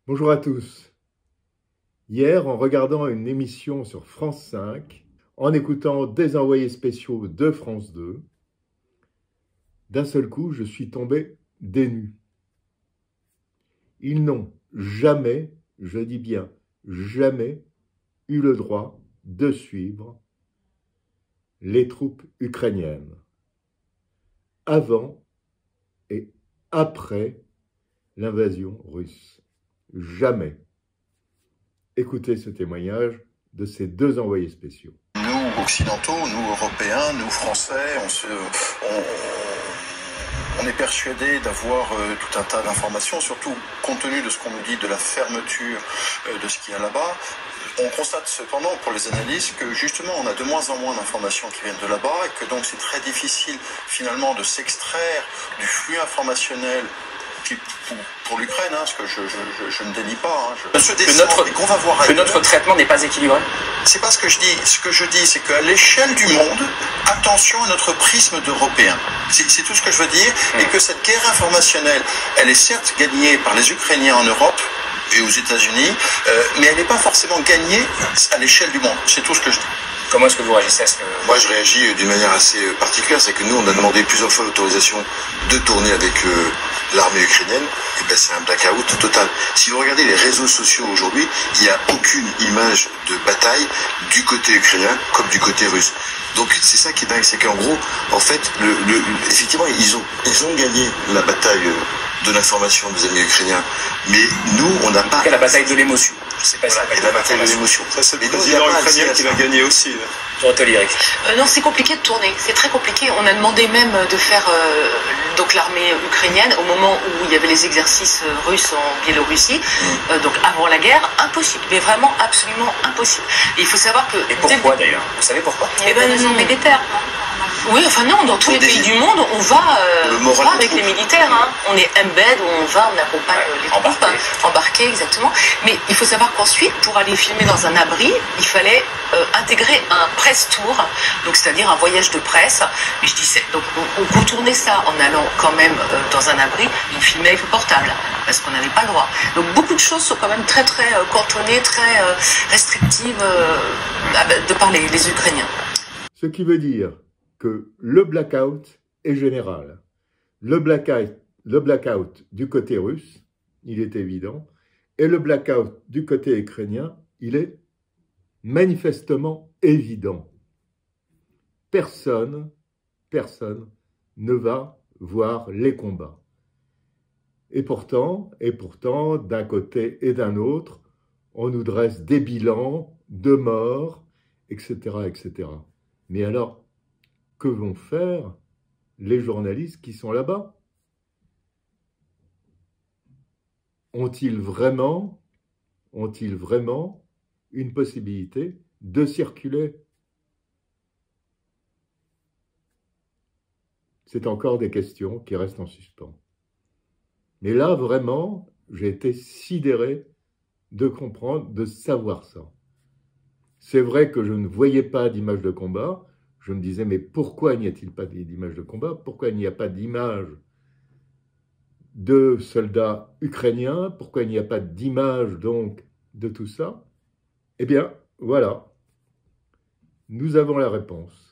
Bonjour à tous. Hier, en regardant une émission sur France 5, en écoutant des envoyés spéciaux de France 2, d'un seul coup, je suis tombé des nues. Ils n'ont jamais, je dis bien jamais, eu le droit de suivre les troupes ukrainiennes avant et après l'invasion russe. Jamais. Écoutez ce témoignage de ces deux envoyés spéciaux. Nous, occidentaux, nous, Européens, nous, Français, on est persuadés d'avoir tout un tas d'informations, surtout compte tenu de ce qu'on nous dit de la fermeture de ce qu'il y a là-bas. On constate cependant pour les analystes que justement on a de moins en moins d'informations qui viennent de là-bas et que donc c'est très difficile finalement de s'extraire du flux informationnel qui, pour l'Ukraine, ce que je ne dénie pas. Que notre traitement n'est pas équilibré. C'est pas ce que je dis. Ce que je dis, c'est qu'à l'échelle du monde, attention à notre prisme d'Européens. C'est tout ce que je veux dire. Et que cette guerre informationnelle, elle est certes gagnée par les Ukrainiens en Europe et aux États-Unis, mais elle n'est pas forcément gagnée à l'échelle du monde. C'est tout ce que je dis. Comment est-ce que vous réagissez à ce que... Moi, je réagis d'une manière assez particulière. C'est que nous, on a demandé plusieurs fois l'autorisation de tourner avec l'armée ukrainienne. Et ben, c'est un blackout total. Si vous regardez les réseaux sociaux aujourd'hui, il n'y a aucune image de bataille du côté ukrainien comme du côté russe. Donc, c'est ça qui est dingue. C'est qu'en gros, en fait, effectivement, ils ont gagné la bataille de l'information des amis ukrainiens. Mais nous, on n'a pas... La bataille de l'émotion. Je sais pas si voilà, la bataille de l'émotion. Ça, c'est le président ukrainien qui va gagner aussi. Non, c'est compliqué de tourner. C'est très compliqué. On a demandé même de faire donc l'armée ukrainienne au moment où il y avait les exercices russes en Biélorussie, donc avant la guerre. Impossible, mais vraiment absolument impossible. Et il faut savoir que... Et pourquoi d'ailleurs? Vous savez pourquoi? Eh ben, ils sont militaires. Oui, enfin non, dans tous les pays du monde, on va avec les militaires. On est embed, on accompagne les troupes, embarqués, exactement. Mais il faut savoir qu'ensuite, pour aller filmer dans un abri, il fallait intégrer un press tour, donc c'est-à-dire un voyage de presse. Et je disais, donc on contournait ça en allant quand même dans un abri, on filmait avec le portable, parce qu'on n'avait pas le droit. Donc beaucoup de choses sont quand même très très cantonnées, très restrictives de par les Ukrainiens. Ce qui veut dire que le blackout est général. Le blackout du côté russe, il est évident, et le blackout du côté ukrainien, il est manifestement évident. Personne ne va voir les combats. Et pourtant, d'un côté et d'un autre, on nous dresse des bilans de morts, etc., etc. Mais alors, que vont faire les journalistes qui sont là-bas? Ont-ils vraiment une possibilité de circuler? C'est encore des questions qui restent en suspens. Mais là, vraiment, j'ai été sidéré de comprendre, de savoir ça. C'est vrai que je ne voyais pas d'image de combat. Je me disais, mais pourquoi n'y a-t-il pas d'image de combat? Pourquoi il n'y a pas d'image de soldats ukrainiens? Pourquoi il n'y a pas d'image, donc, de tout ça? Eh bien, voilà. Nous avons la réponse.